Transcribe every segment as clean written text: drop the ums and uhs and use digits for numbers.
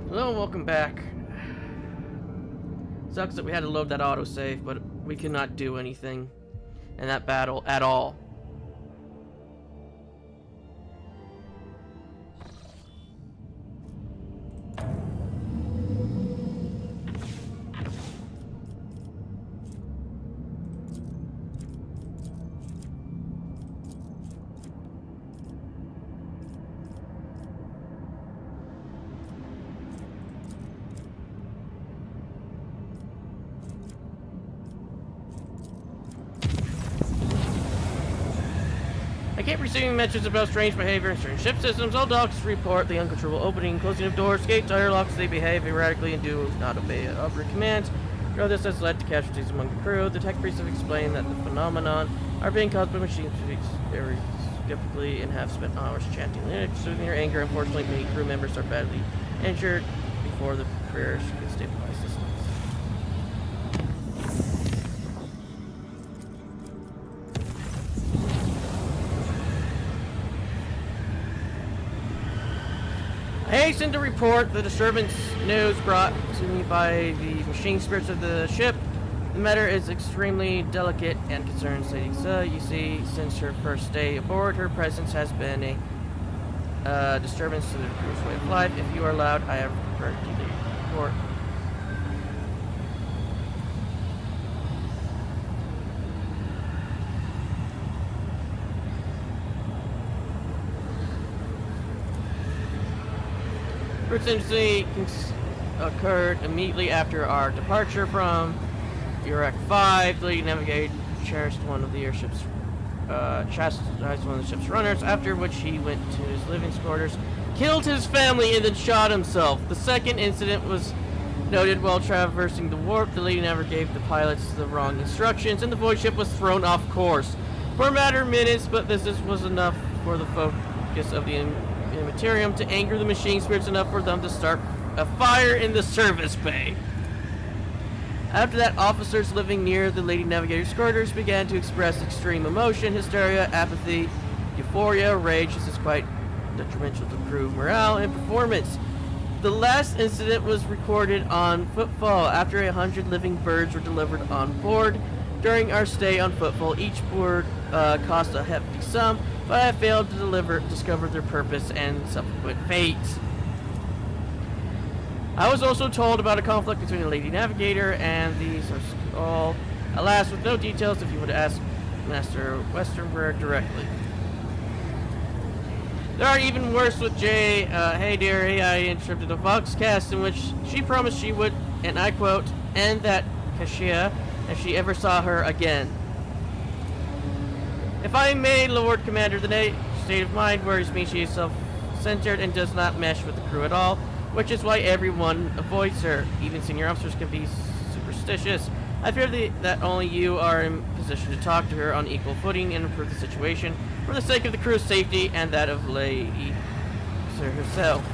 Hello and welcome back. Sucks that we had to load that autosave, but we cannot do anything in that battle at all. I keep receiving mentions about strange behavior in certain ship systems. All dogs report the uncontrollable opening and closing of doors, gates, airlocks. They behave erratically and do not obey operator commands. This has led to casualties among the crew. The tech priests have explained that the phenomenon are being caused by machines very skeptically and have spent hours chanting Linux, soothing their anger. Unfortunately, many crew members are badly injured before the prayers can stabilize systems. I hasten to report the disturbance news brought to me by the machine spirits of the ship. The matter is extremely delicate and concerns Lady Sa. You see, since her first day aboard, her presence has been a disturbance to the crew's way of life. If you are allowed, I have heard the report. First incident occurred immediately after our departure from Iraq 5. The lead navigator chastised one of the ship's runners, after which he went to his living quarters, killed his family, and then shot himself. The second incident was noted while traversing the warp. The lead navigator gave the pilots the wrong instructions, and the void ship was thrown off course for a matter of minutes, but this was enough for the focus of the materium to anger the machine spirits enough for them to start a fire in the service bay. After that, officers living near the Lady Navigator's quarters began to express extreme emotion, hysteria, apathy, euphoria, rage. This is quite detrimental to crew morale and performance. The last incident was recorded on Footfall. After 100 living birds were delivered on board during our stay on Footfall, each board cost a hefty sum, but I failed to discover their purpose and subsequent fates. I was also told about a conflict between the Lady Navigator and the Source. Alas, with no details, if you would ask Master Westernberg directly. There are even worse with Jay. Hey dear, AI interrupted a Voxcast in which she promised she would, and I quote, end that Kashia if she ever saw her again. If I may, Lord Commander, the state of mind worries me. She is self-centered and does not mesh with the crew at all, which is why everyone avoids her. Even senior officers can be superstitious. I fear that only you are in position to talk to her on equal footing and improve the situation for the sake of the crew's safety and that of Lady Sir herself.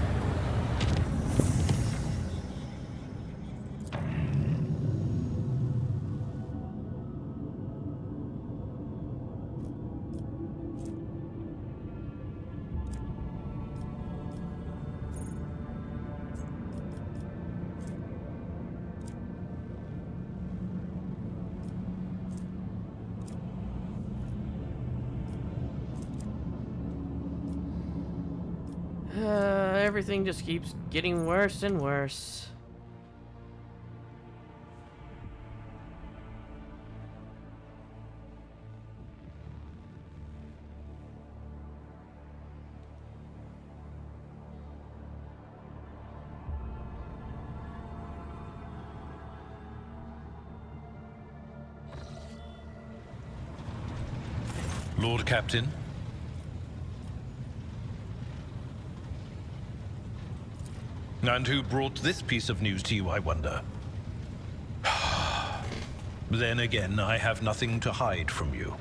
Everything just keeps getting worse and worse. Lord Captain? And who brought this piece of news to you, I wonder? Then again, I have nothing to hide from you.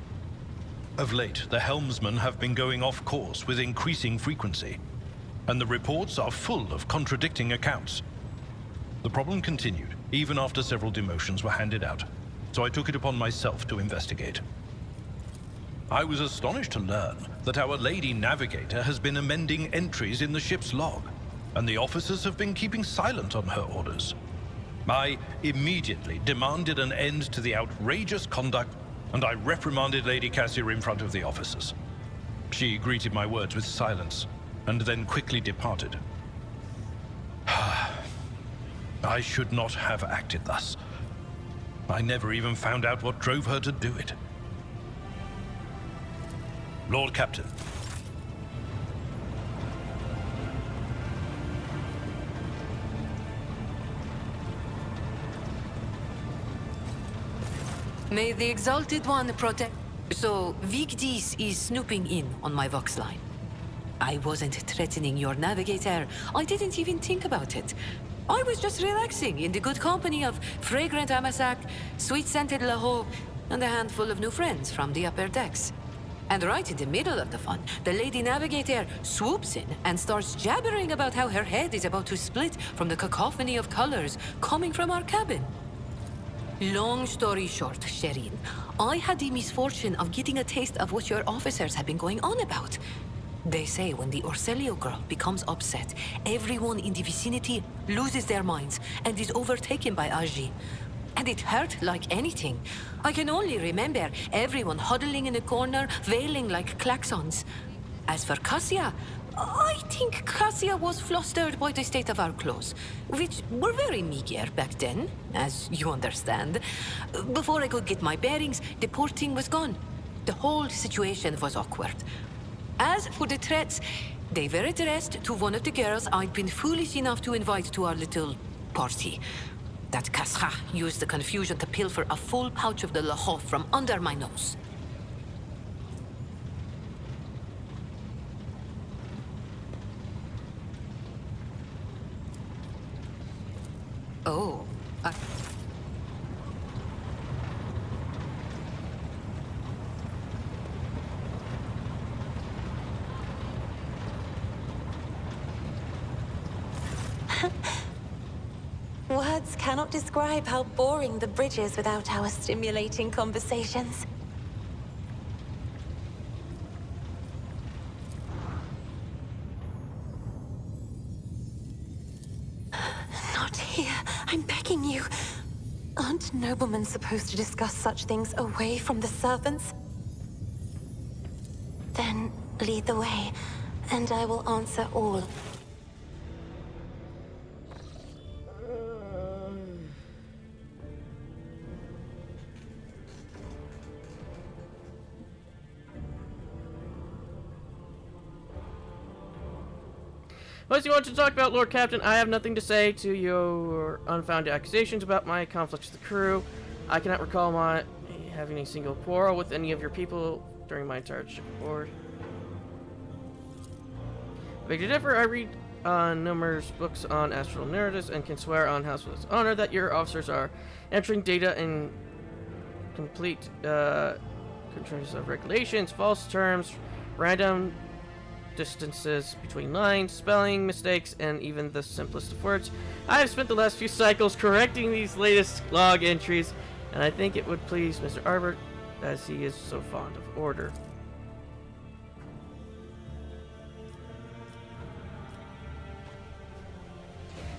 Of late, the helmsmen have been going off course with increasing frequency, and the reports are full of contradicting accounts. The problem continued, even after several demotions were handed out, so I took it upon myself to investigate. I was astonished to learn that our Lady Navigator has been amending entries in the ship's log. and the officers have been keeping silent on her orders. I immediately demanded an end to the outrageous conduct, and I reprimanded Lady Cassia in front of the officers. She greeted my words with silence, and then quickly departed. I should not have acted thus. I never even found out what drove her to do it. Lord Captain. May the Exalted One protect... So, Vigdis is snooping in on my Vox line. I wasn't threatening your navigator. I didn't even think about it. I was just relaxing in the good company of fragrant Amasak, sweet-scented Laho, and a handful of new friends from the upper decks. And right in the middle of the fun, the Lady Navigator swoops in and starts jabbering about how her head is about to split from the cacophony of colors coming from our cabin. Long story short, Shireen, I had the misfortune of getting a taste of what your officers have been going on about. They say when the Orselio girl becomes upset, everyone in the vicinity loses their minds and is overtaken by Aji. And it hurt like anything. I can only remember everyone huddling in a corner, wailing like klaxons. As for Cassia, I think Cassia was flustered by the state of our clothes, which were very meager back then, as you understand. Before I could get my bearings, the porting was gone. The whole situation was awkward. As for the threats, they were addressed to one of the girls I'd been foolish enough to invite to our little party. That Kasra used the confusion to pilfer a full pouch of the Laho from under my nose. Oh, Words cannot describe how boring the bridge is without our stimulating conversations. Not here. I'm begging you. Aren't noblemen supposed to discuss such things away from the servants? Then lead the way, and I will answer all. Unless you want to talk about Lord Captain, I have nothing to say to your unfounded accusations about my conflicts with the crew. I cannot recall my having a single quarrel with any of your people during my entire ship aboard. Beg to differ, I read numerous books on astral narratives and can swear on household's honor that your officers are entering data in complete contraries of regulations, false terms, random distances between lines, spelling mistakes, and even the simplest of words. I have spent the last few cycles correcting these latest log entries, and I think it would please Mr. Arbor, as he is so fond of order.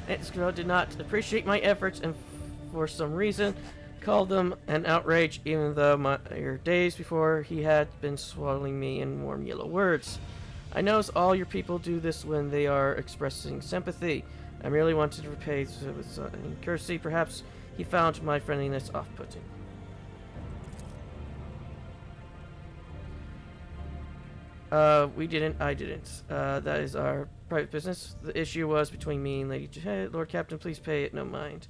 This girl did not appreciate my efforts, and for some reason called them an outrage, even though days before he had been swallowing me in warm yellow words. I notice all your people do this when they are expressing sympathy. I merely wanted to repay with some courtesy. Perhaps he found my friendliness off-putting. We didn't. I didn't. That is our private business. The issue was between me and Lady Lord Captain, please pay it no mind.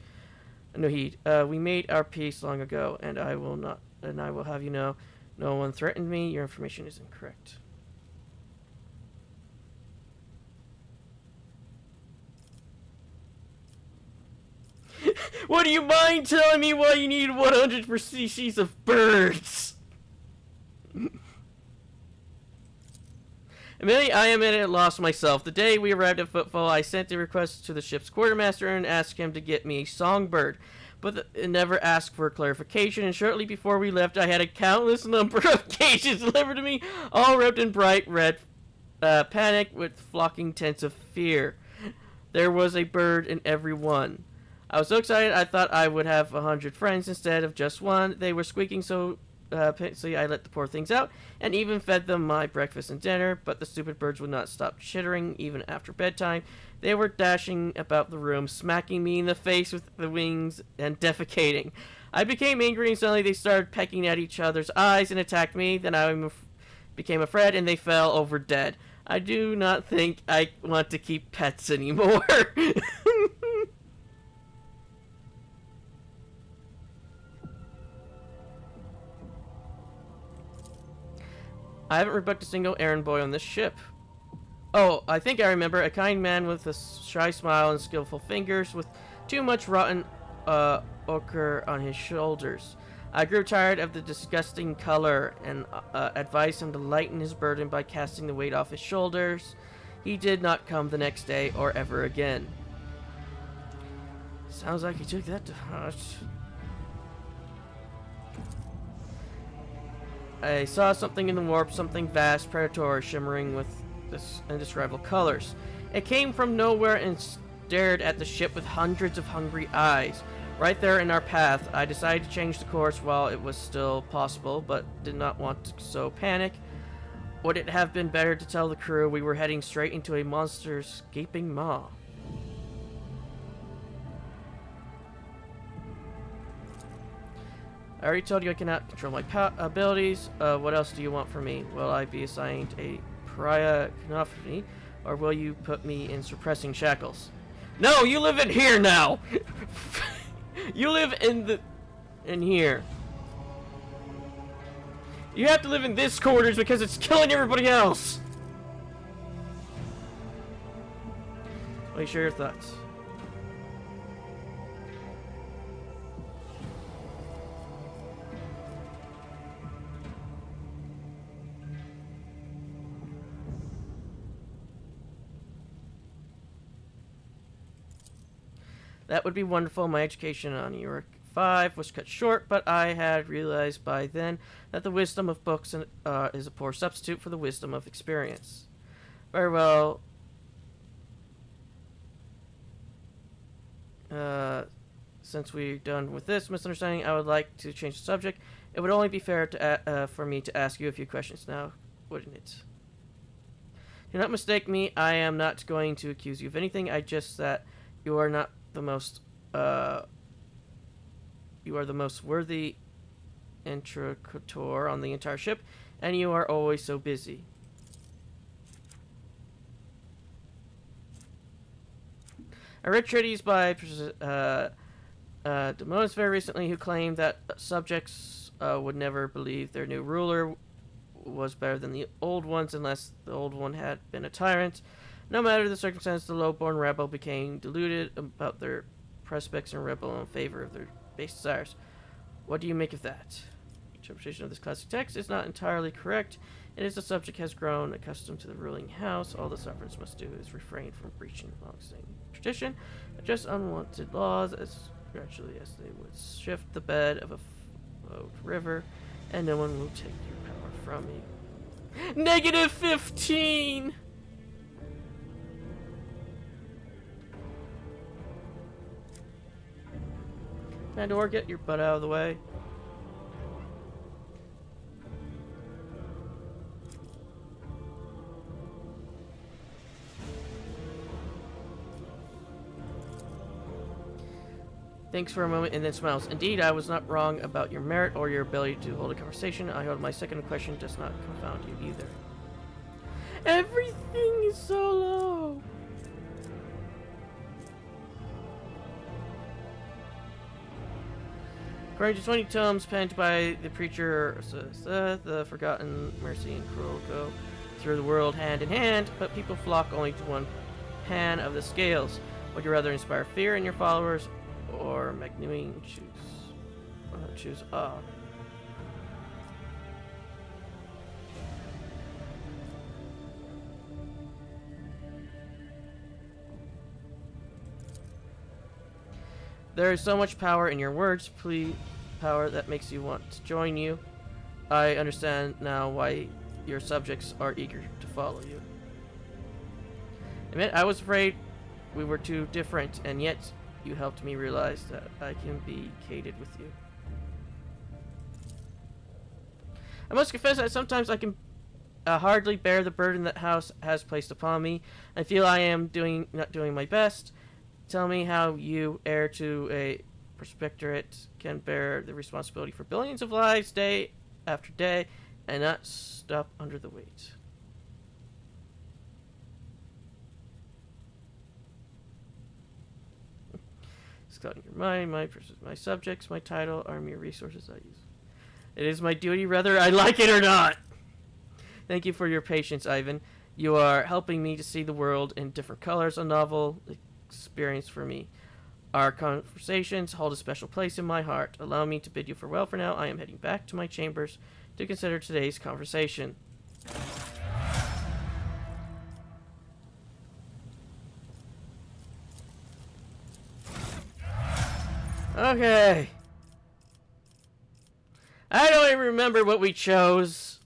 No heed. We made our peace long ago, and I will have you know, no one threatened me. Your information is incorrect. Would you mind telling me why you need 100 cc's of birds? Admittedly, I am at a loss myself. The day we arrived at Footfall, I sent a request to the ship's quartermaster and asked him to get me a songbird, but never asked for clarification, and shortly before we left, I had a countless number of cages delivered to me, all wrapped in bright red panic with flocking tents of fear. There was a bird in every one. I was so excited I thought I would have 100 friends instead of just one. They were squeaking so piteously I let the poor things out and even fed them my breakfast and dinner, but the stupid birds would not stop chittering even after bedtime. They were dashing about the room, smacking me in the face with the wings and defecating. I became angry and suddenly they started pecking at each other's eyes and attacked me. Then I became afraid and they fell over dead. I do not think I want to keep pets anymore. I haven't rebuked a single errand boy on this ship. Oh, I think I remember. A kind man with a shy smile and skillful fingers with too much rotten ochre on his shoulders. I grew tired of the disgusting color and advised him to lighten his burden by casting the weight off his shoulders. He did not come the next day or ever again. Sounds like he took that to heart. I saw something in the warp, something vast, predatory, shimmering with indescribable colors. It came from nowhere and stared at the ship with hundreds of hungry eyes. Right there in our path, I decided to change the course while it was still possible, but did not want to so panic. Would it have been better to tell the crew we were heading straight into a monster's gaping maw? I already told you I cannot control my abilities. What else do you want from me? Will I be assigned a pariah canophy, or will you put me in suppressing shackles? No, you live in here now! You live in here. You have to live in this quarters because it's killing everybody else! Let me share your thoughts. That would be wonderful. My education on York 5 was cut short, but I had realized by then that the wisdom of books is a poor substitute for the wisdom of experience. Very well. Since we're done with this misunderstanding, I would like to change the subject. It would only be fair to for me to ask you a few questions now, wouldn't it? Do not mistake me. I am not going to accuse you of anything. I just that you are not the most you are the most worthy interlocutor on the entire ship, and you are always so busy. I read treaties by Demonis very recently who claimed that subjects would never believe their new ruler was better than the old ones unless the old one had been a tyrant. No matter the circumstance, the low-born rebel became deluded about their prospects and rebel in favor of their base desires. What do you make of that? Interpretation of this classic text is not entirely correct. It is the subject has grown accustomed to the ruling house. All the sovereigns must do is refrain from breaching long-standing tradition, adjust unwanted laws as gradually as they would shift the bed of a flowed river, and no one will take your power from you. Negative 15! Pandora, get your butt out of the way. Thinks for a moment and then smiles. Indeed, I was not wrong about your merit or your ability to hold a conversation. I hold my second question does not confound you either. Everything is so low. According to 20 tomes penned by the preacher, the forgotten mercy and cruel go through the world hand in hand, but people flock only to one pan of the scales. Would you rather inspire fear in your followers or magnanimity? Choose awe. There is so much power in your words, please. Power that makes you want to join you. I understand now why your subjects are eager to follow you. Admit, I was afraid we were too different, and yet you helped me realize that I can be cated with you. I must confess that sometimes I can hardly bear the burden that House has placed upon me. I feel I am not doing my best. Tell me how you, heir to a prospectorate, can bear the responsibility for billions of lives day after day and not stop under the weight. Scouting your mind, my subjects, my title, are mere resources I use. It is my duty, whether I like it or not. Thank you for your patience, Ivan. You are helping me to see the world in different colors, a novel experience for me. Our conversations hold a special place in my heart. Allow me to bid you farewell for now. I am heading back to my chambers to consider today's conversation. Okay. I don't even remember what we chose.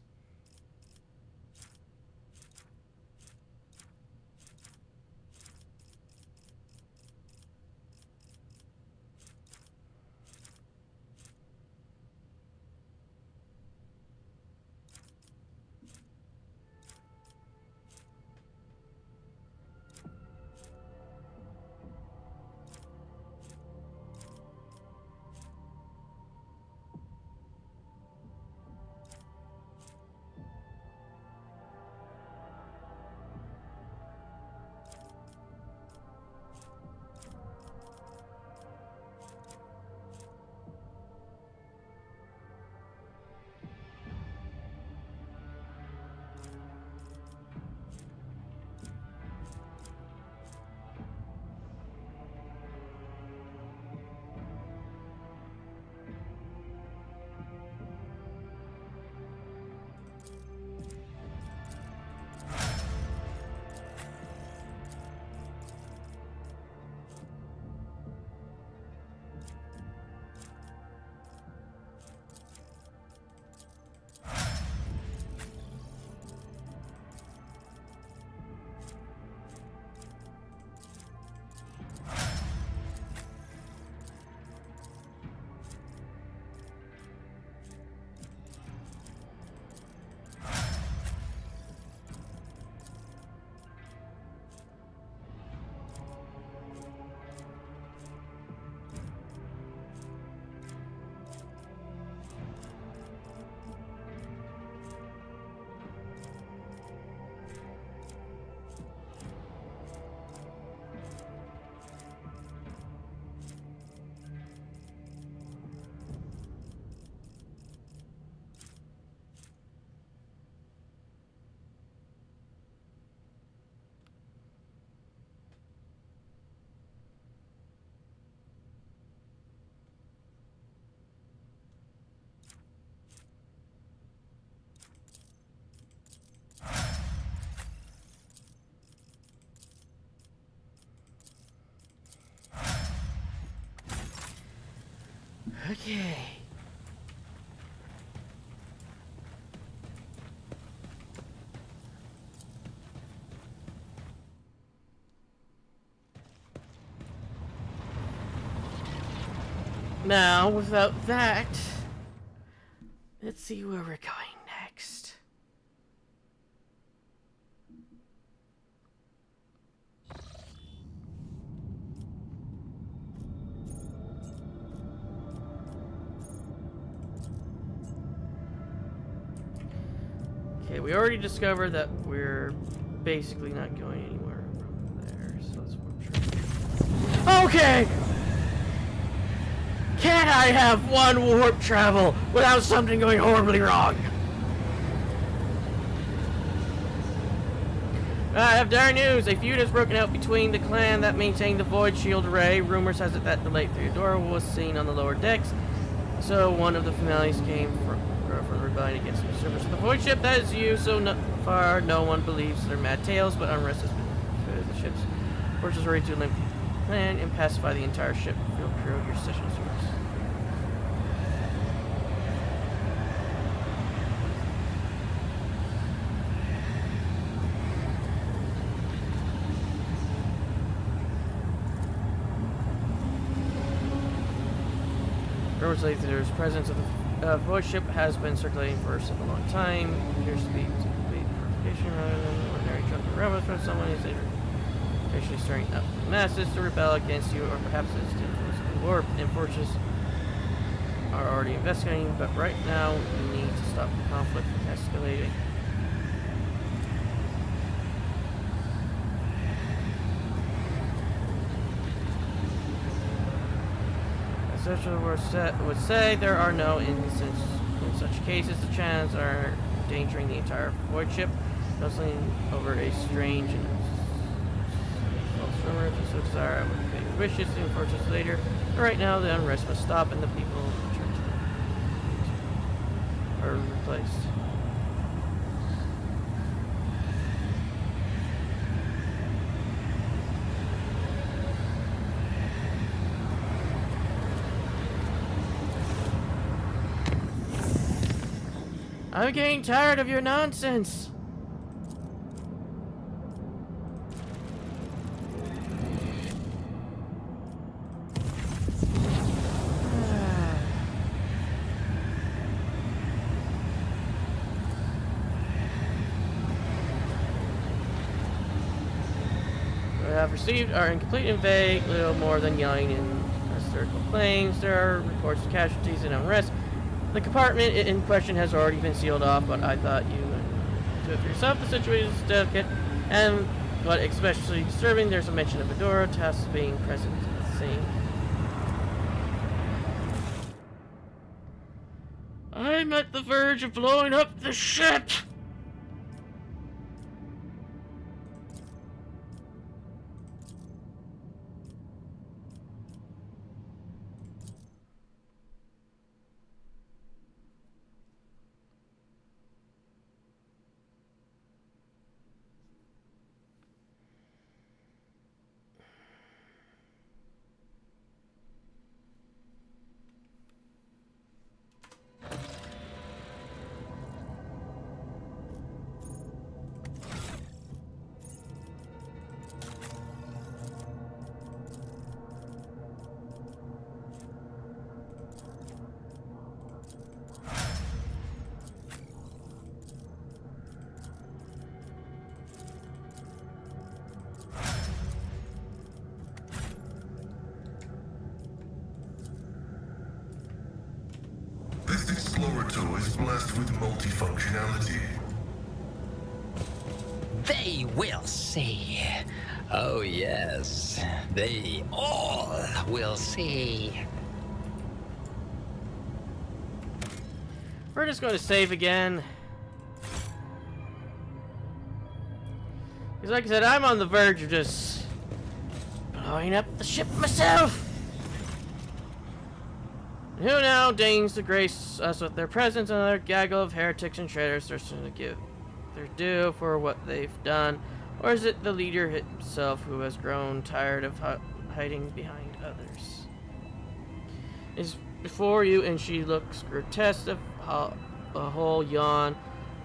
Okay. Now, without that, let's see where we're going next. Okay, we already discovered that we're basically not going anywhere from there, so let's warp travel. Okay! Can't I have one warp travel without something going horribly wrong? I have dire news. A feud has broken out between the clan that maintained the Void Shield Array. Rumors has it that the late Theodora was seen on the lower decks, so one of the families came from the rebellion against the usurpers of the Void Ship. That is you, so far no one believes their mad tales, but unrest has been the ship's forces ready to limp the clan and pacify the entire ship. Field crew, your session is yours. Rumors say that there's presence of the void ship has been circulating for a long time. It appears to be complete purification rather than ordinary jumping around from someone who's officially stirring up the masses to rebel against you, or perhaps it's the influence of the warp and forces are already investigating, but right now we need to stop the conflict from escalating. As such would say, there are no instances. In such cases, the chance are endangering the entire void ship, nuzzling over a strange and false rumor. If you so desire, I would make wishes to enforce this later. But right now, the unrest must stop and the people return to are replaced. I'm getting tired of your nonsense. What I have received are incomplete and vague, little more than yelling and hysterical claims. There are reports of casualties and unrest. The compartment in question has already been sealed off, but I thought you would do it for yourself. The situation is delicate, and but especially disturbing, there's a mention of Fedora tasks being present at the scene. I'm at the verge of blowing up the ship! This explorator is blessed with multifunctionality. They will see. Oh yes, they all will see. We're just going to save again. Because like I said, I'm on the verge of just blowing up the ship myself. And who now deigns to grace us with their presence? Another gaggle of heretics and traitors thirsting to give their due for what they've done. Or is it the leader himself who has grown tired of hiding behind others? Is before you, and she looks grotesque, a whole yawn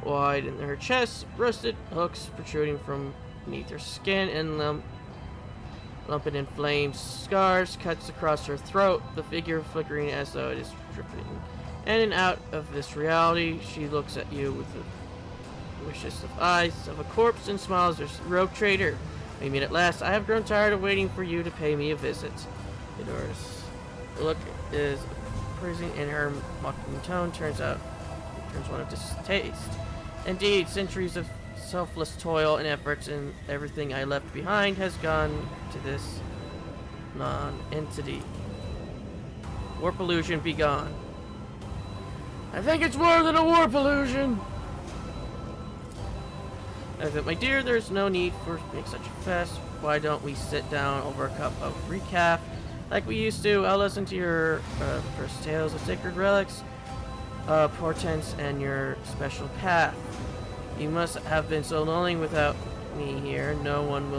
wide in her chest, rusted hooks protruding from beneath her skin, and lumping in flames, scars, cuts across her throat, the figure flickering as though it is dripping. And out of this reality, she looks at you with the wishes of eyes of a corpse and smiles. There's rogue traitor. We meet at last. I have grown tired of waiting for you to pay me a visit. Fedora's look is praising in her mocking tone turns one of distaste. Indeed, centuries of selfless toil and efforts and everything I left behind has gone to this non-entity. Warp illusion, be gone. I think it's more than a warp illusion. I said, my dear, there's no need for make such a fuss. Why don't we sit down over a cup of recap like we used to? I'll listen to your first tales of sacred relics, portents, and your special path. You must have been so lonely without me here. No one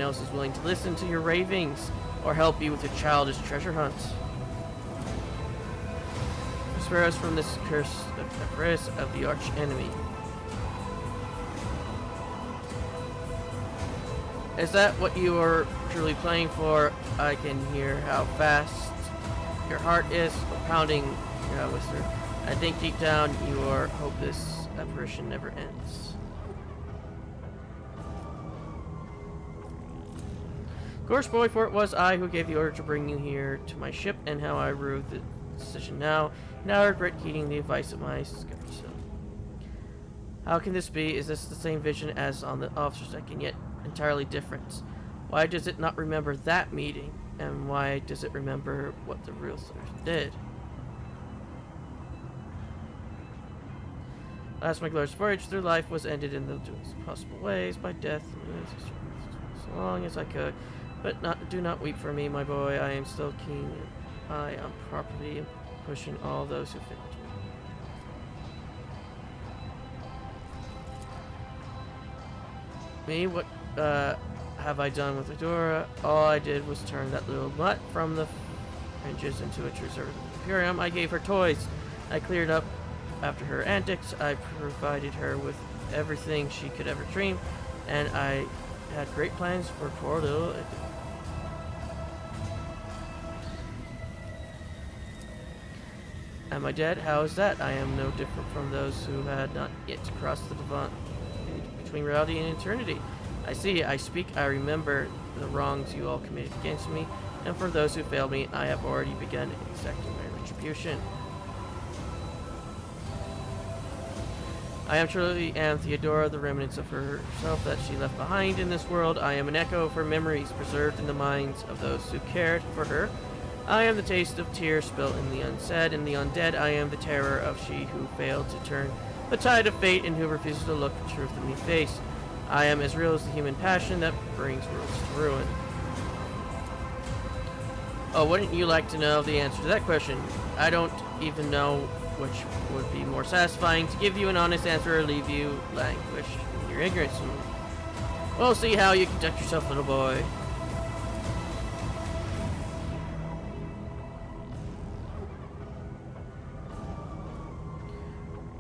else is willing to listen to your ravings or help you with your childish treasure hunt. Spare us from this curse of the arch enemy. Is that what you are truly playing for? I can hear how fast Your heart is pounding, whispered. I think deep down you are hope this apparition never ends. Of course, boy, for it was I who gave the order to bring you here to my ship, and how I rue the decision now. Now I regret heeding the advice of my skepticism. How can this be? Is this the same vision as on the officer's deck, and yet entirely different? Why does it not remember that meeting? And why does it remember what the real soldiers did? Last, my glorious voyage through life was ended in the possible ways by death, so long as I could. But do not weep for me, my boy. I am still keen. I am properly pushing all those who failed me. What have I done with Adora? All I did was turn that little mutt from the fringes into a true servant of the Imperium. I gave her toys. I cleared up after her antics. I provided her with everything she could ever dream, and I had great plans for poor little Adora. Am I dead? How is that? I am no different from those who had not yet crossed the divide between reality and eternity. I see, I speak, I remember the wrongs you all committed against me, and for those who failed me, I have already begun exacting my retribution. I am truly Theodora, the remnants of herself that she left behind in this world. I am an echo of her memories preserved in the minds of those who cared for her. I am the taste of tears spilt in the unsaid and the undead. I am the terror of she who failed to turn the tide of fate and who refuses to look truth in the face. I am as real as the human passion that brings worlds to ruin. Oh, wouldn't you like to know the answer to that question? I don't even know which would be more satisfying, to give you an honest answer or leave you languish in your ignorance. We'll see how you conduct yourself, little boy.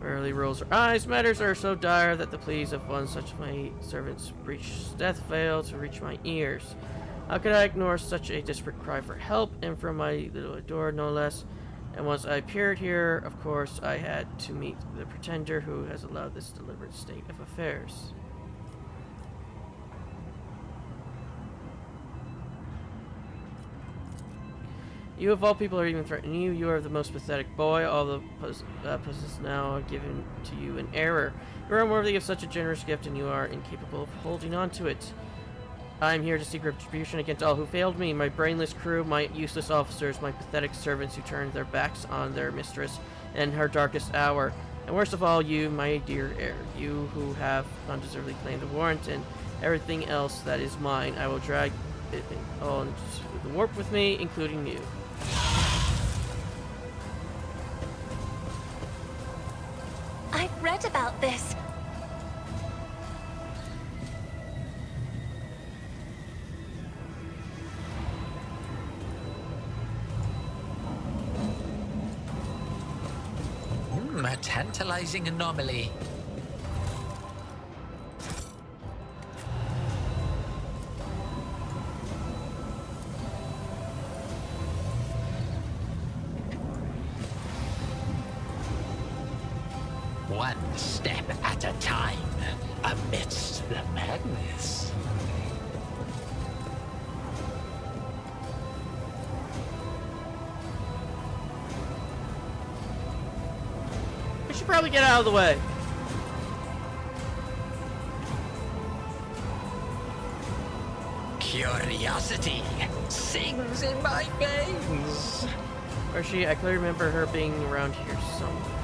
Rarely rolls her eyes. Matters are so dire that the pleas of one such my servant's breached death fail to reach my ears. How could I ignore such a desperate cry for help, and from my little Adora no less? And once I appeared here, of course, I had to meet the pretender who has allowed this deliberate state of affairs. You of all people are even threatening you. You are the most pathetic boy. All the puzzles now are given to you in error. You are unworthy of such a generous gift, and you are incapable of holding on to it. I am here to seek retribution against all who failed me, my brainless crew, my useless officers, my pathetic servants who turned their backs on their mistress in her darkest hour. And worst of all, you, my dear heir, you who have undeservedly claimed the warrant and everything else that is mine. I will drag it all into the warp with me, including you. I've read about this. A tantalizing anomaly. One step at a time, amidst the madness. We should probably get out of the way. Curiosity sings in my veins. Where is she? I clearly remember her being around here somewhere.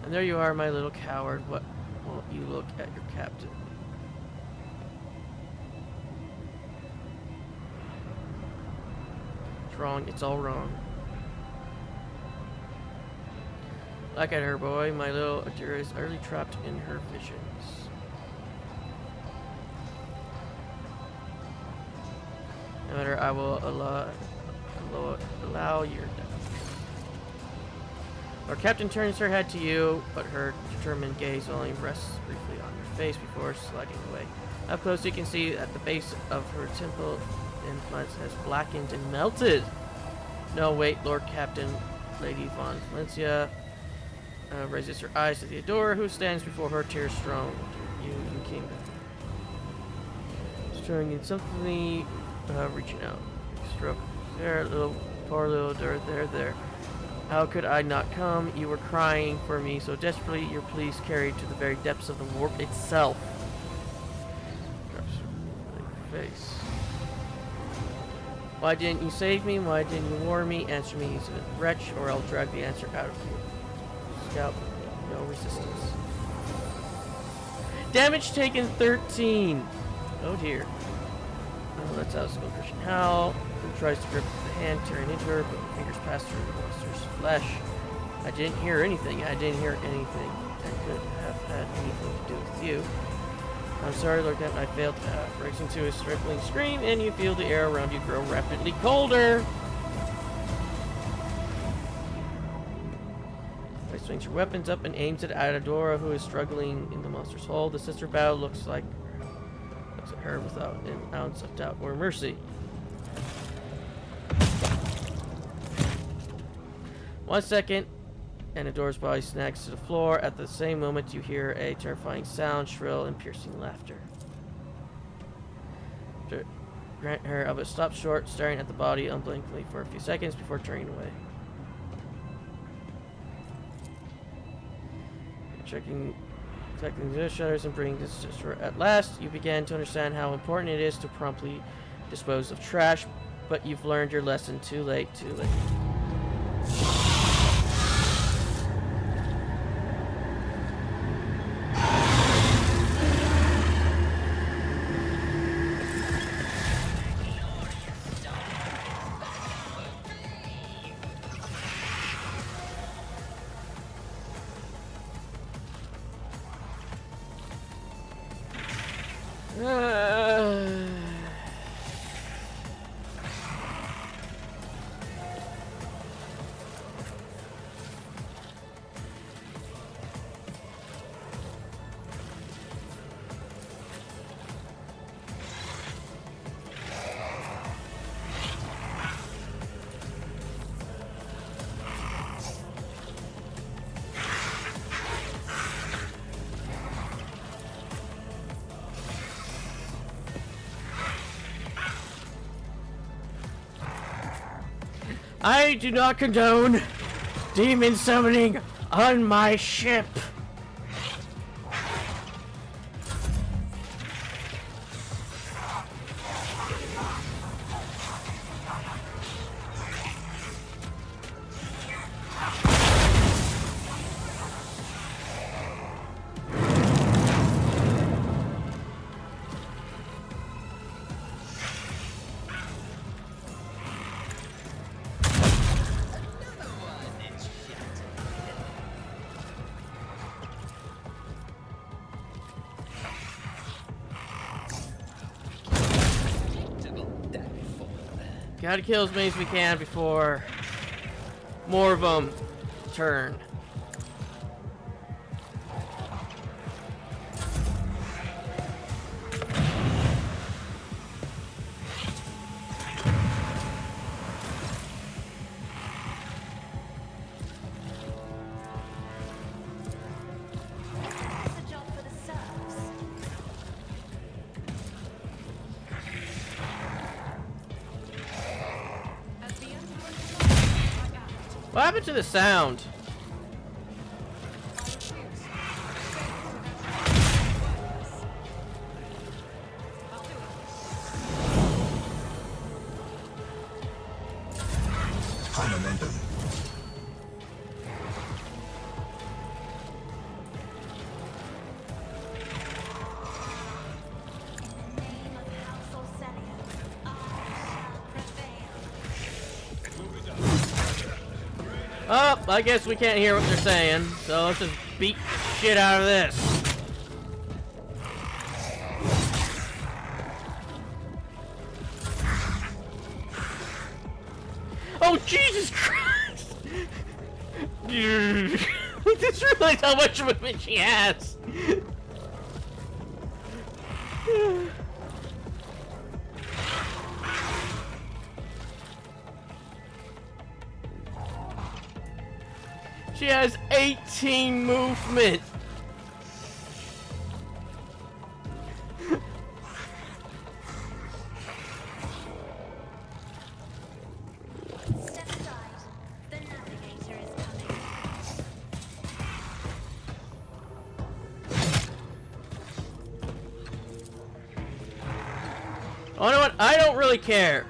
And there you are, my little coward. What won't you look at your captain? It's wrong. It's all wrong. Look at her, boy. My little Adira is utterly trapped in her visions. No matter, I will allow your death. Our captain turns her head to you, but her determined gaze only rests briefly on your face before sliding away. Up close, you can see at the base of her temple, influence has blackened and melted. No, wait, Lord Captain. Lady Von Valencia raises her eyes to the adorer who stands before her, tears strong. You and Kingdom. Stirring in something, reaching out. Stroke. There, little, poor little dirt. There. How could I not come? You were crying for me so desperately, your pleas carried to the very depths of the warp itself. Drops her face. Why didn't you save me? Why didn't you warn me? Answer me, you wretch, or I'll drag the answer out of you. Scout, no resistance. Damage taken 13. Oh dear. Oh, that's how it's going. Christian Howell, who tries to grip the hand, tearing into her, but the fingers pass through the monster's flesh. I didn't hear anything. I didn't hear anything that could have had anything to do with you. I'm sorry, Lord Captain, I failed. Breaks into a stifling scream, and you feel the air around you grow rapidly colder. He swings your weapons up and aims it at Adora, who is struggling in the monster's hole. The sister battle looks at her without an ounce of doubt or mercy. 1 second, and Adora's body snags to the floor. At the same moment, you hear a terrifying sound, shrill and piercing laughter. Her elbow stops short, staring at the body unblinkingly for a few seconds before turning away. Checking the shutters and bringing this to shore. At last, you begin to understand how important it is to promptly dispose of trash, but you've learned your lesson too late. I do not condone demon summoning on my ship. Gotta kill as many as we can before more of them turn. What happened to the sound? High momentum. Oh, I guess we can't hear what they're saying, so let's just beat shit out of this. Oh, Jesus Christ! I just realized how much of a bitch she has. She has 18 movement. Step aside. The navigator is coming. Oh, you know what? I don't really care.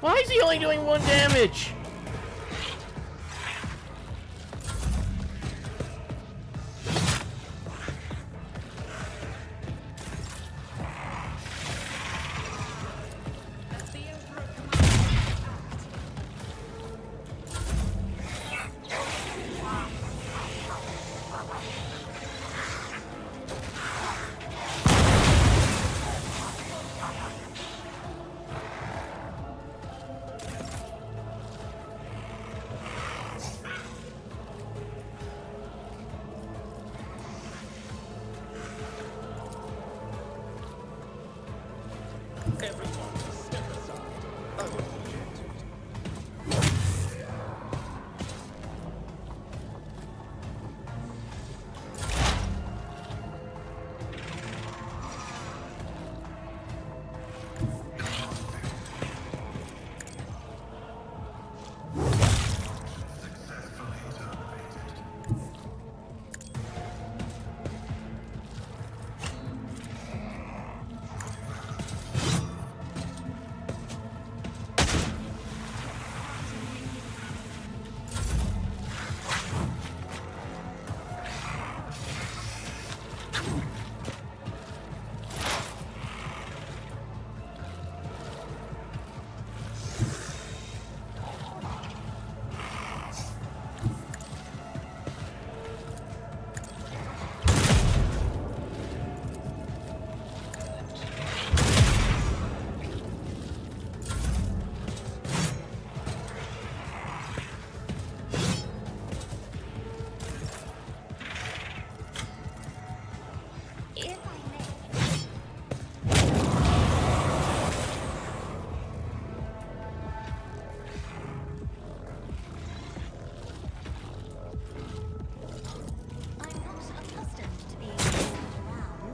Why is he only doing 1 damage? If I may. I'm not accustomed to being moved around.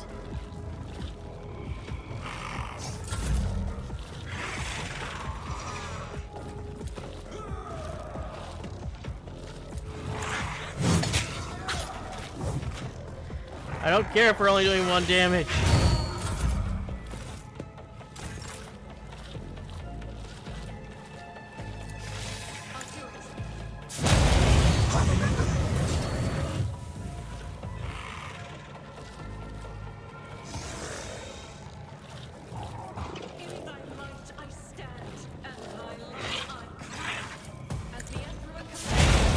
I don't care if we're only doing 1 damage. In thy might I stand, and thy love I crave. As the Emperor commands.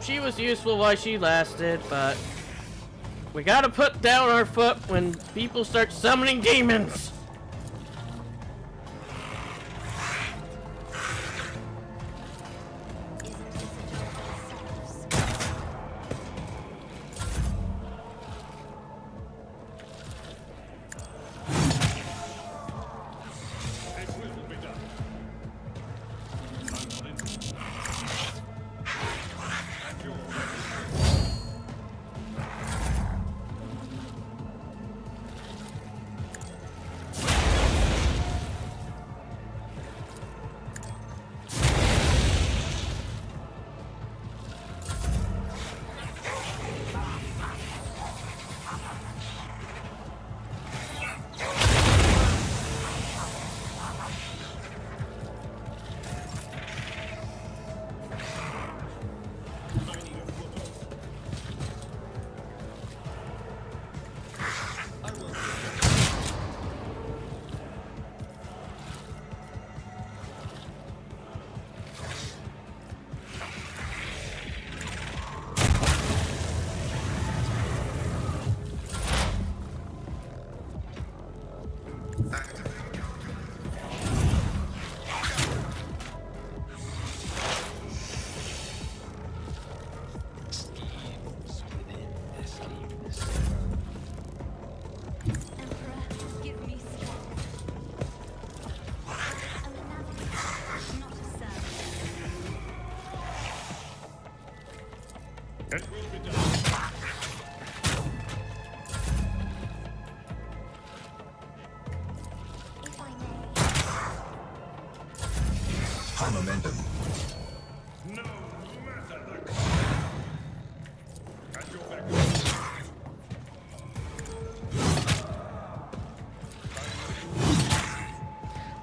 she was useful while she lasted, but we gotta put down our foot when people start summoning demons. Momentum.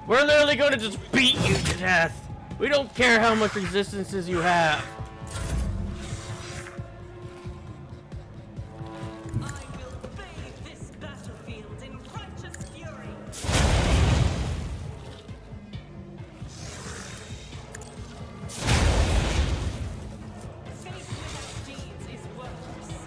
We're literally going to just beat you to death. We don't care how much resistances you have. I will bathe this battlefield in righteous fury. Faith without deeds is worthless.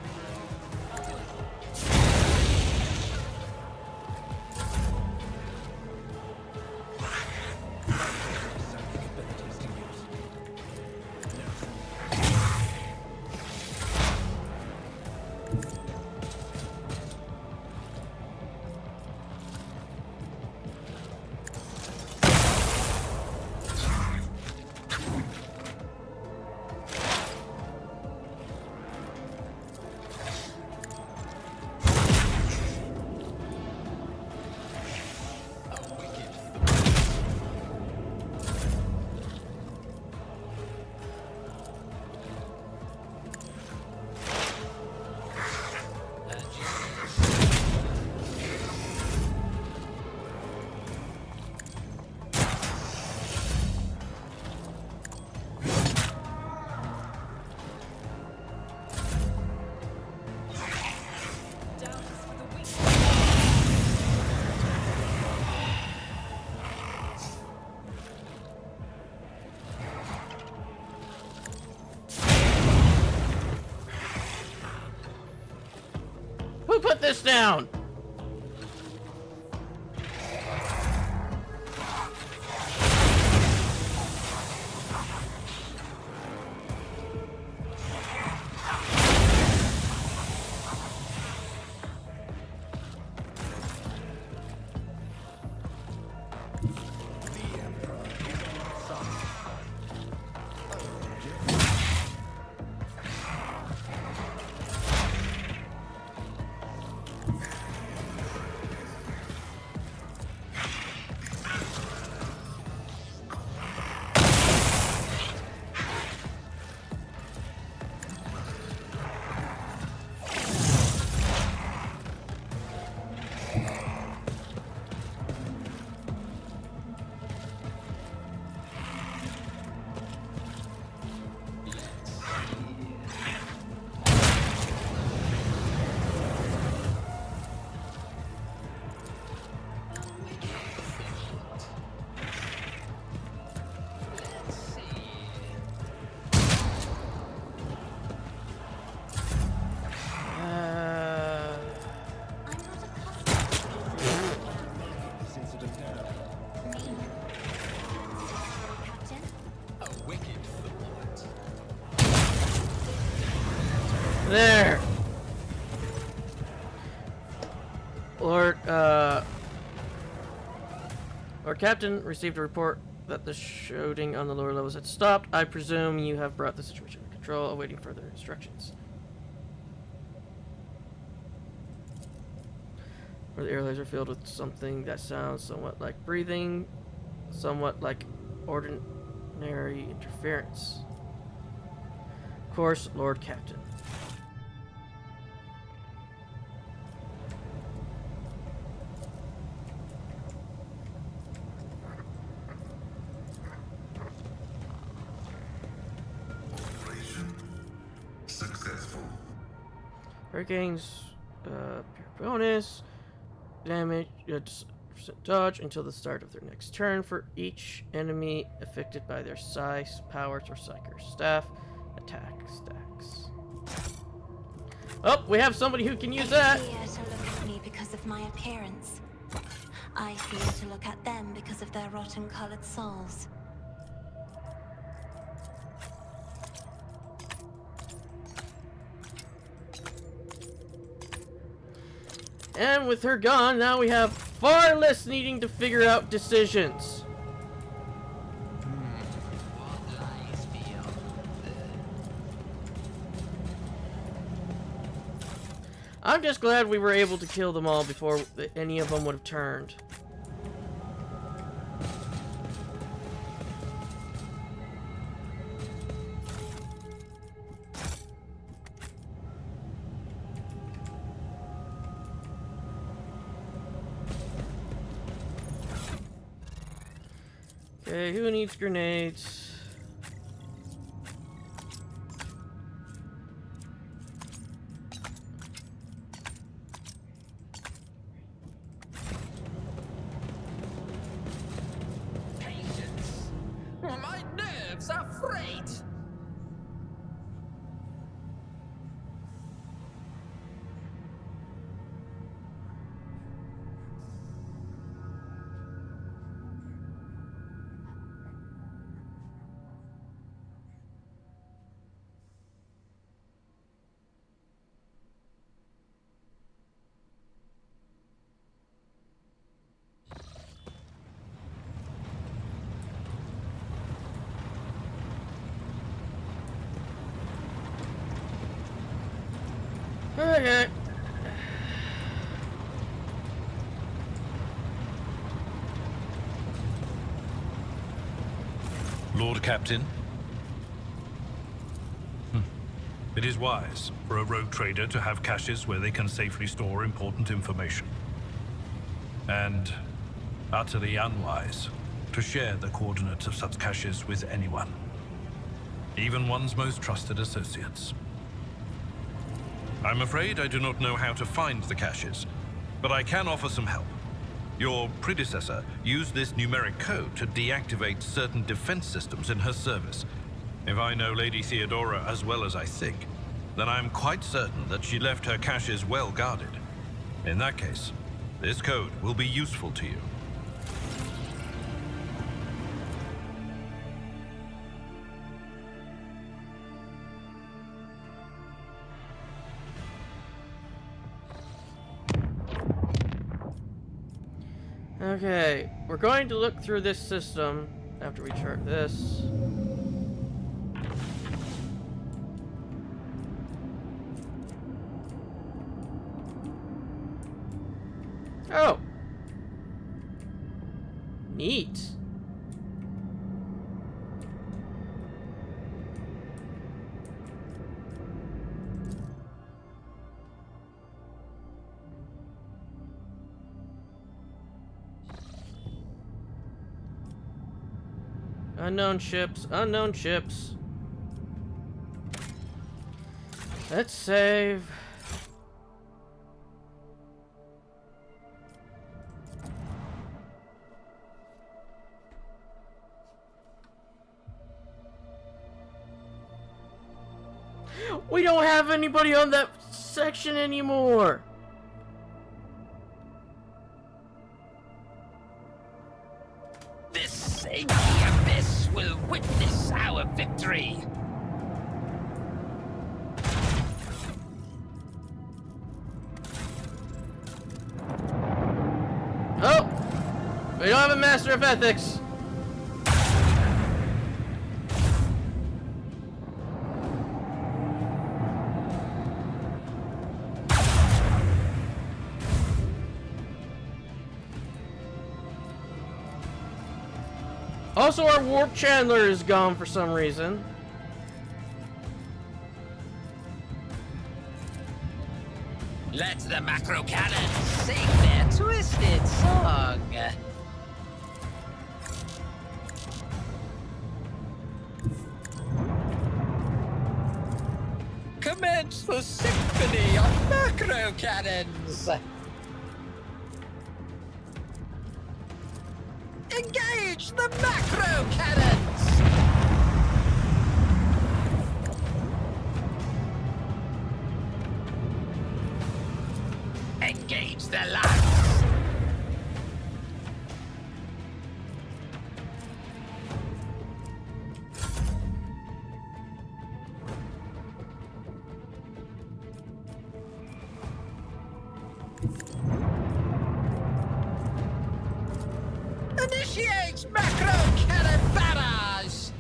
Who put this down? There! Lord Captain received a report that the shooting on the lower levels had stopped. I presume you have brought the situation under control, awaiting further instructions. Where the airways are filled with something that sounds somewhat like breathing, somewhat like ordinary interference. Of course, Lord Captain. Operation successful. Hurricanes, pure bonus, damage, dodge until the start of their next turn for each enemy affected by their size, powers, or psyker staff. Attack stacks. Oh, we have somebody who can use that. They fear to look at me because of my appearance. I fear to look at them because of their rotten-colored souls. And with her gone, now we have far less needing to figure out decisions. What lies beyond I'm just glad we were able to kill them all before any of them would have turned. Okay, who needs grenades? patience? My nerves are frayed. Okay. Lord Captain? It is wise for a rogue trader to have caches where they can safely store important information. And utterly unwise to share the coordinates of such caches with anyone. Even one's most trusted associates. I'm afraid I do not know how to find the caches, but I can offer some help. Your predecessor used this numeric code to deactivate certain defense systems in her service. If I know Lady Theodora as well as I think, then I'm quite certain that she left her caches well guarded. In that case, this code will be useful to you. Okay, we're going to look through this system after we chart this. Oh! Neat. Unknown ships, unknown ships. Let's save. We don't have anybody on that section anymore. This aching abyss will witness our victory. We don't have a master of ethics. Also, our warp chandler is gone for some reason. Let the macro cannon sing their twisted song. Commence the symphony of macro cannons. Engage the macro cannons. Engage the lance! Initiate macro cannon barrage!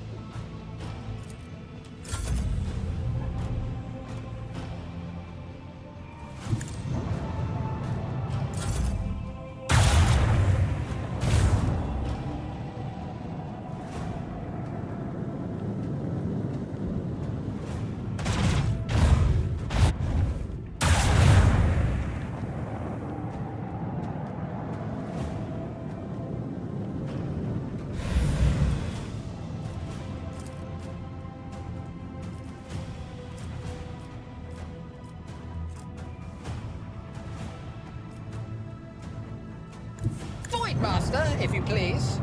Master, if you please.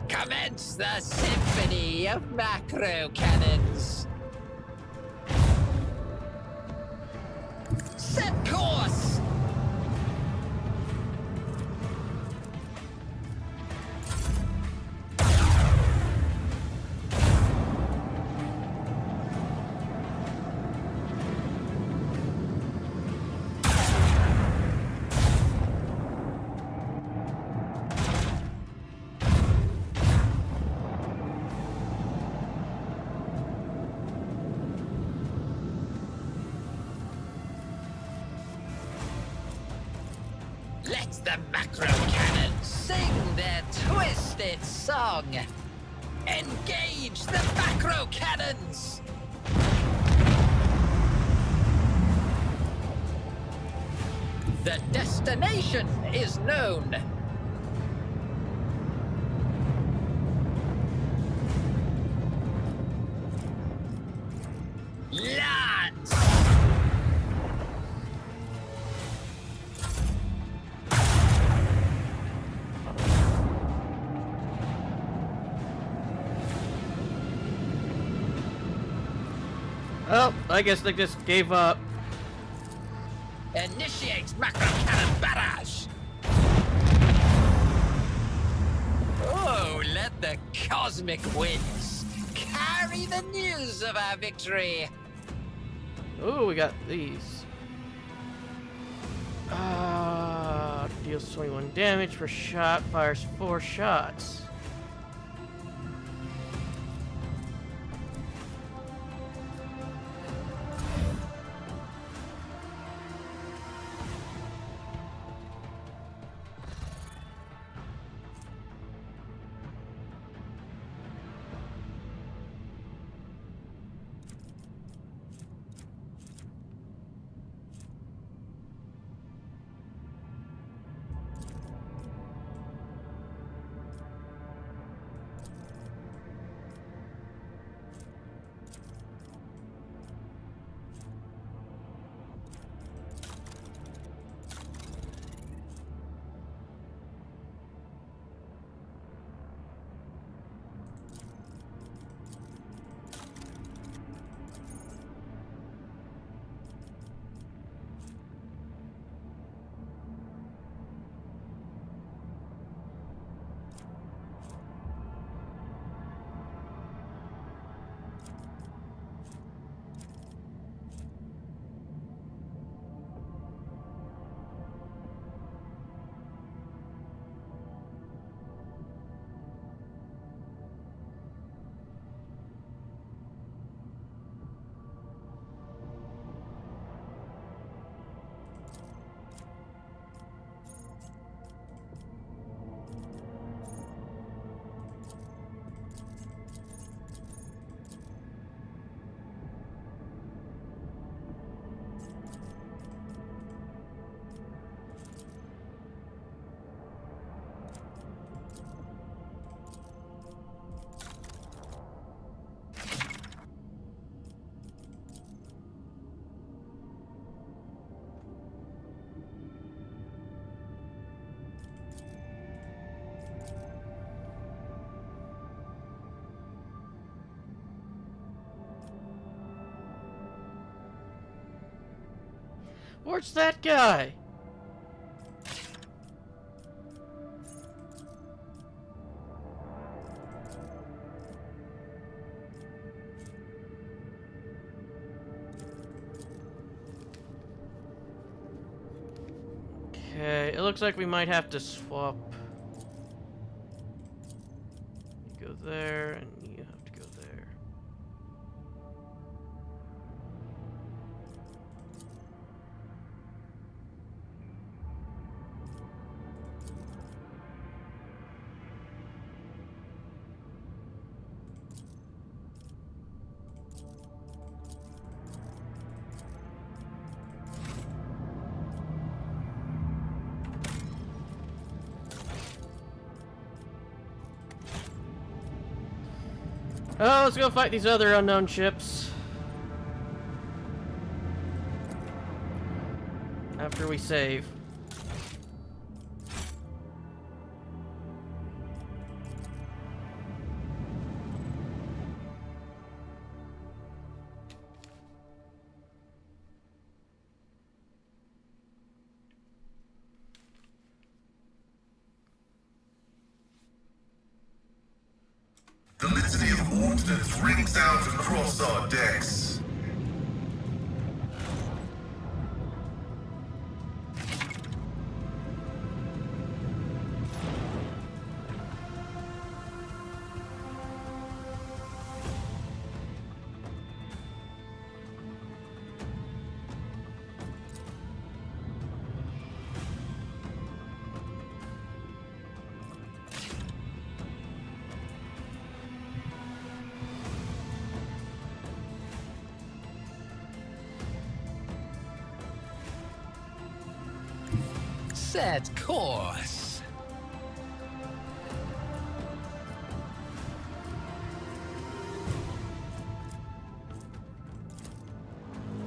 Commence the symphony of macro cannons. Set course! Let the macro cannons sing their twisted song. Engage the macro cannons. The destination is known. Lance! Oh, I guess they just gave up. Initiate macro cannon barrage! Oh, let the cosmic winds carry the news of our victory! Ooh, we got these. Deals 21 damage per shot, fires 4 shots. Where's that guy? Okay, it looks like we might have to swap. You go there, and you have to go there. Oh, let's go fight these other unknown ships. After we save. The litany of ordnance rings out across our decks. Set course.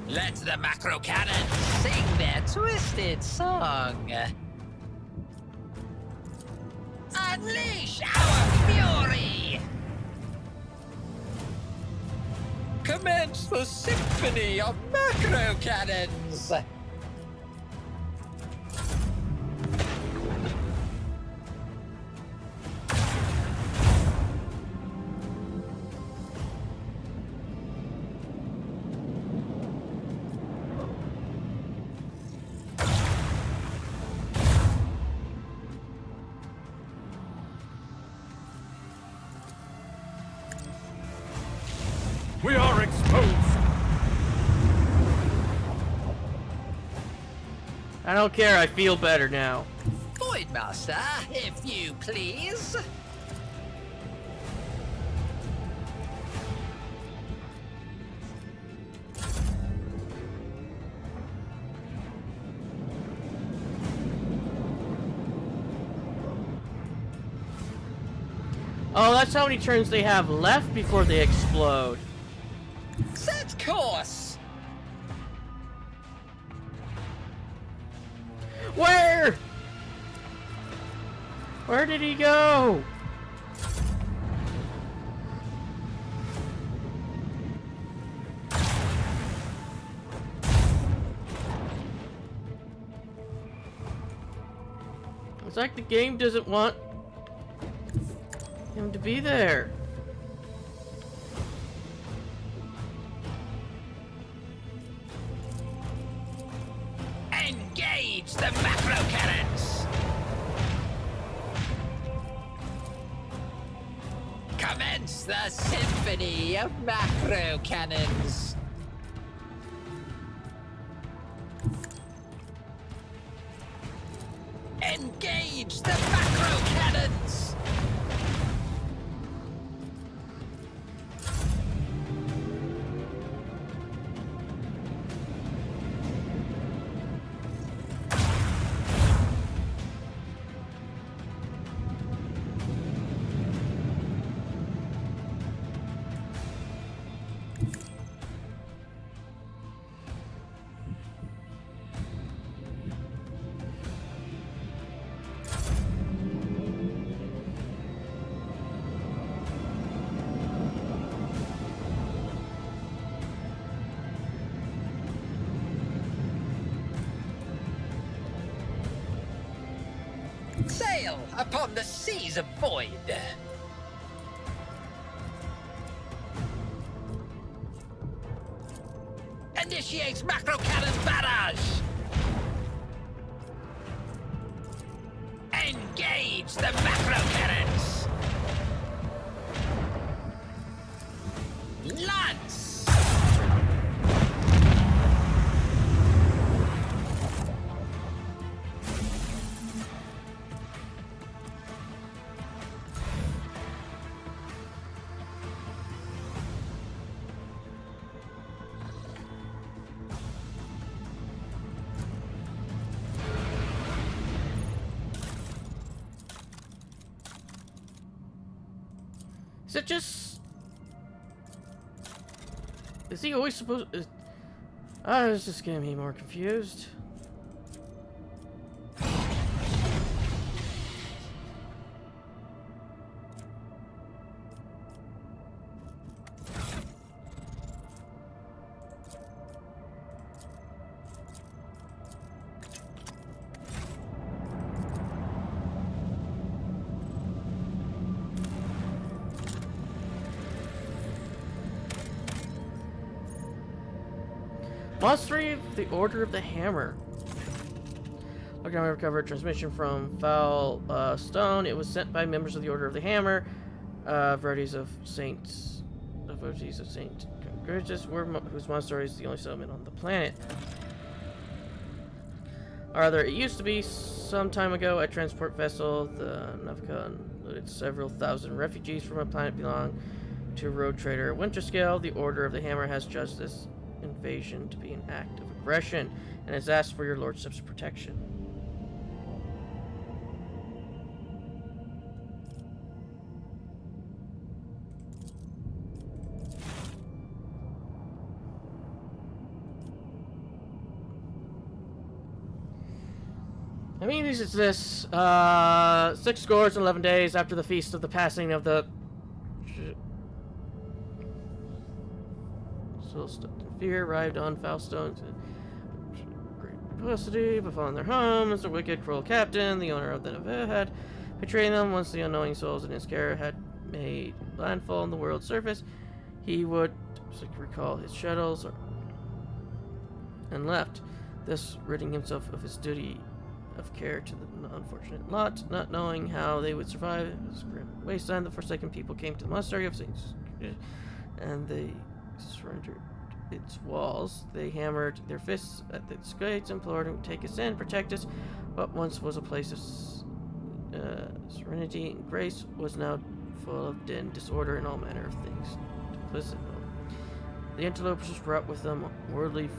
Let the macro cannons sing their twisted song. Unleash our fury! Commence the symphony of macro cannons! We are exposed! I don't care, I feel better now. Voidmaster, if you please. Oh, that's how many turns they have left before they explode. Set course! Where? Where did he go? It's like the game doesn't want him to be there. Engage the macro cannons! Commence the symphony of macro cannons! Engage the macro cannons! sail upon the seas of void. Initiates macro cannon barrage. Engage the macro cannons. Lance. Is it just... Is he always supposed... I was just getting me more confused. Monastery of the Order of the Hammer. Looking at recovered transmission from Foul Stone. It was sent by members of the Order of the Hammer. Varieties of Saints. Devotees of Saint Congregatus, whose monastery is the only settlement on the planet. Or rather, it used to be some time ago a transport vessel. The Navika unloaded several thousand refugees from a planet belonging to a road trader. Winterscale, the Order of the Hammer, has judged this invasion to be an act of aggression and has asked for your lordship's protection. I mean, it's this 6 scores and 11 days after the feast of the passing of the still stuck in fear, arrived on Foulstone to great publicity, befallen their homes. The wicked, cruel captain, the owner of the Navia, had betrayed them. Once the unknowing souls in his care had made landfall on the world's surface, he would recall his shuttles and left, thus ridding himself of his duty of care to the unfortunate lot, not knowing how they would survive. It was a grim wasteland. The Forsaken people came to the monastery of Saints, and they surrendered its walls. They hammered their fists at its gates, implored him to take us in, protect us. What once was a place of serenity and grace was now full of din, disorder, and all manner of things. Duplicity. The interlopers brought with them worldly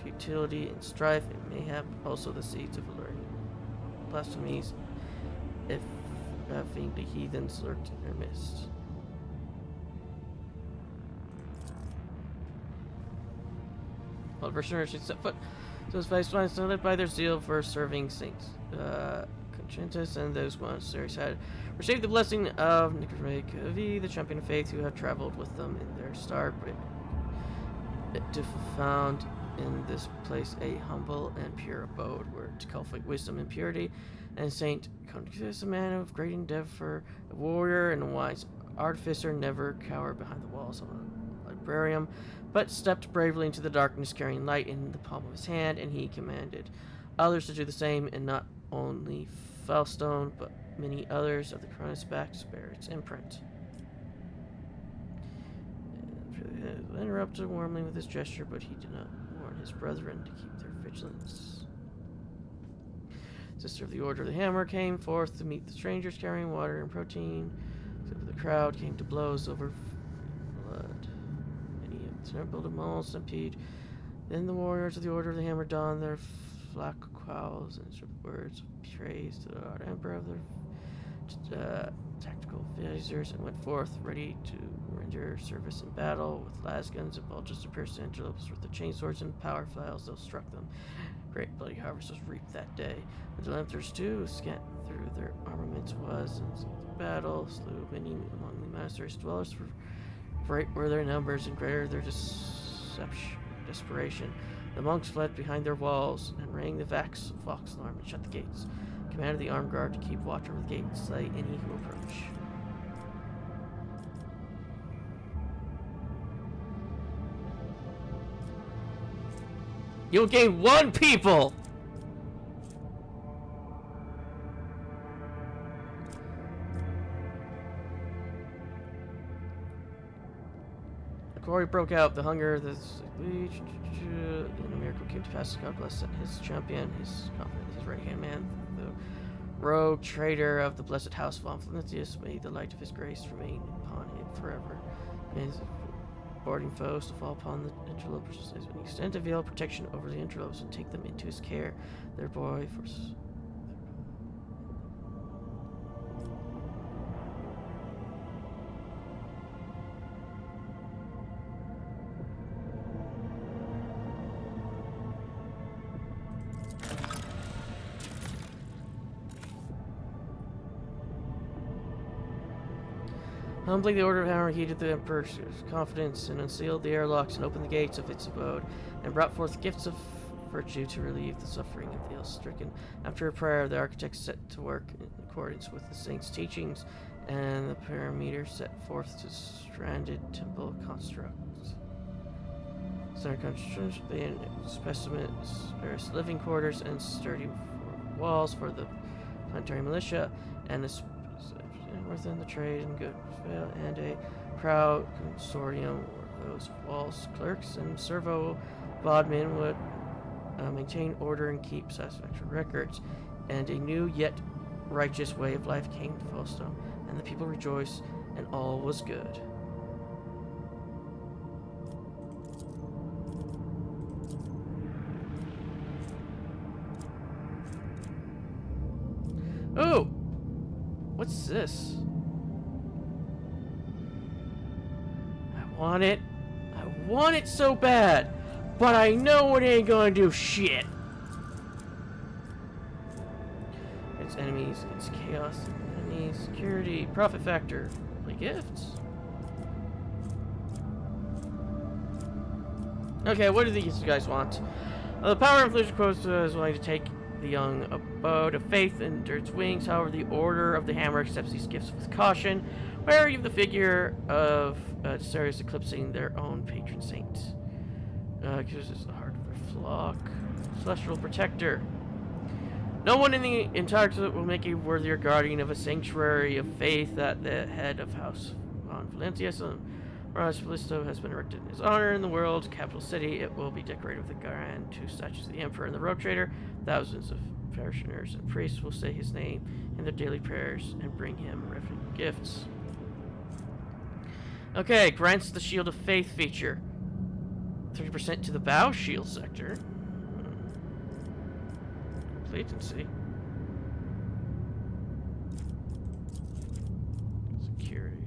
futility and strife, and mayhap also the seeds of alluring blasphemies, if fiendly heathens lurked in their midst. All adversary should set foot to his face, led by their zeal for serving Saints Conscientus, and those monasteries had received the blessing of Nicomachevi, the champion of faith, who had traveled with them in their star to found in this place a humble and pure abode, where to cultivate wisdom and purity. And Saint Conscientus, a man of great endeavor, a warrior and a wise artificer, never cowered behind the walls of a librarium, but stepped bravely into the darkness, carrying light in the palm of his hand, and he commanded others to do the same, and not only Foulstone, but many others of the Cronus backs bear its imprint. And interrupted warmly with his gesture, but he did not warn his brethren to keep their vigilance. Sister of the Order of the Hammer came forth to meet the strangers, carrying water and protein. The crowd came to blows over blood. Many of the temple of Mall stampede. Then the warriors of the Order of the Hammer donned their flak cowls and words of praise to the Lord Emperor of their tactical visors, and went forth ready to render service in battle with lasguns and bulges to pierce the antelopes with the chainswords and power flails. Those struck them. Great bloody harvest was reaped that day. The Dementors too, scant through their armaments was, and the battle slew many among the monastery's dwellers, for great were their numbers and greater their desperation. The monks fled behind their walls and rang the fox alarm and shut the gates. Commanded the armed guard to keep watch over the gate and slay any who approach. You'll gain 1 people! The glory broke out, the hunger, and a miracle came to pass. God blessed his champion, his confidant, his right-hand man, the rogue traitor of the blessed house von Florentius. May the light of his grace remain upon him forever. May his boarding foes to fall upon the interlopers, and he extend a veil of protection over the interlopers and take them into his care. Their boy for. Humbly, the Order of Hammer heeded the Emperor's confidence and unsealed the airlocks and opened the gates of its abode and brought forth gifts of virtue to relieve the suffering of the ill-stricken. After a prayer, the architects set to work in accordance with the saint's teachings, and the parameter set forth to stranded temple constructs. The specimens, various living quarters, and sturdy walls for the planetary militia, and within the trade and goods, and a proud consortium where those walls clerks and servo bodmen would maintain order and keep satisfactory records. And a new yet righteous way of life came to Fellstone, and the people rejoiced, and all was good. Oh! What's this? I want it. I want it so bad. But I know it ain't gonna do shit. It's enemies, it's chaos, enemies, security, profit factor, play gifts. Okay, what do these guys want? The power influence quotes is willing to take the young abode of faith under its wings. However, the Order of the Hammer accepts these gifts with caution, wary of the figure of Darius eclipsing their own patron saint. Because it's the heart of their flock. Celestial Protector. No one in the entire will make a worthier guardian of a sanctuary of faith that the head of House von Valentius and Felisto has been erected in his honor in the world's capital city. It will be decorated with a grand 2 statues of the Emperor and the Rogue Trader. Thousands of parishioners and priests will say his name in their daily prayers and bring him reverent gifts. Okay, grants the Shield of Faith feature. 30% to the bow shield sector. Latency. Security.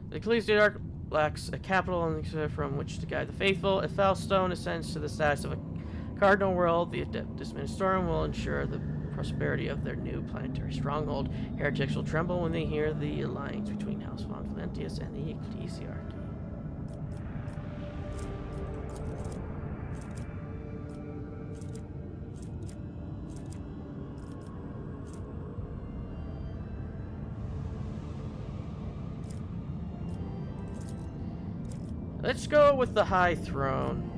The Ecclesiastic Arc lacks a capital from which to guide the faithful. If Fellstone ascends to the status of a cardinal world, the Adeptus Ministorum will ensure the prosperity of their new planetary stronghold. Heretics will tremble when they hear the alliance between House von Valentius and the Ecclesiarchy. Let's go with the High Throne.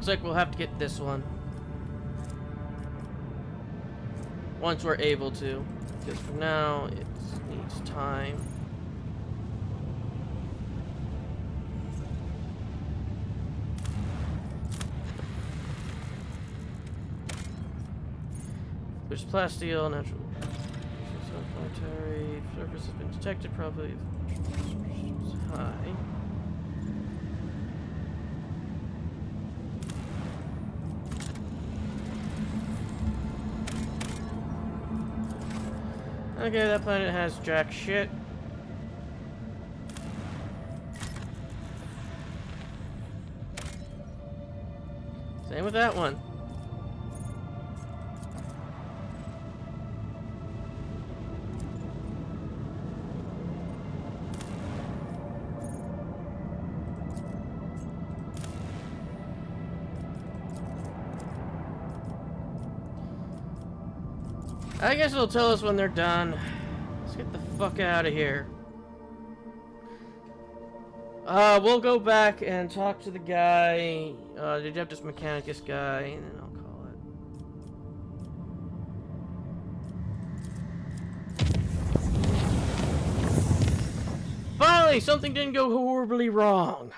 looks like we'll have to get this one. Once we're able to. Because for now, it needs time. There's plasteel, natural. Planetary surface has been detected, probably high. Okay, that planet has jack shit. Same with that one. I guess it'll tell us when they're done. Let's get the fuck out of here. We'll go back and talk to the guy, the Adeptus Mechanicus guy, and then I'll call it. Finally, something didn't go horribly wrong.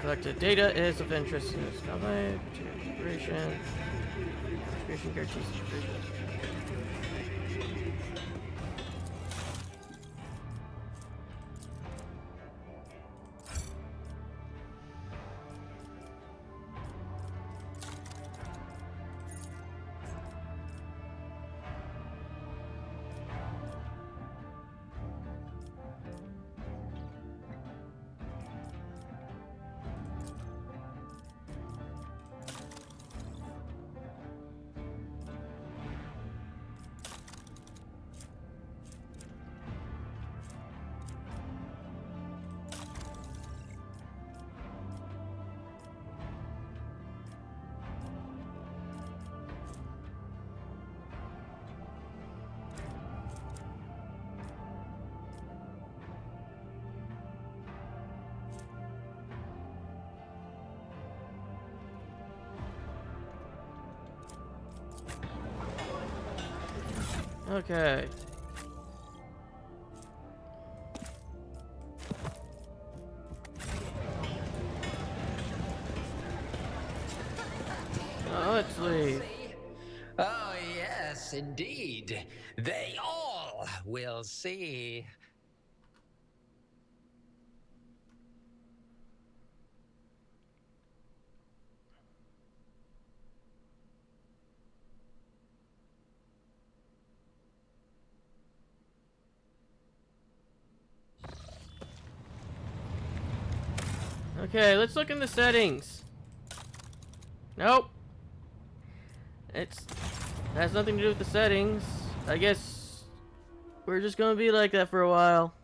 Collected data is of interest in this company. Integration guarantees integration. Okay. Let's leave. Oh, yes, indeed. They all will see. Okay, let's look in the settings. Nope. It has nothing to do with the settings. I guess we're just gonna be like that for a while.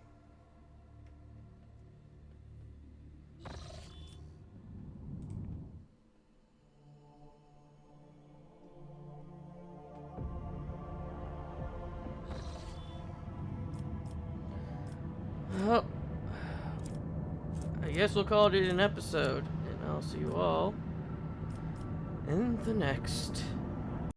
Well, I guess we'll call it an episode, and I'll see you all in the next.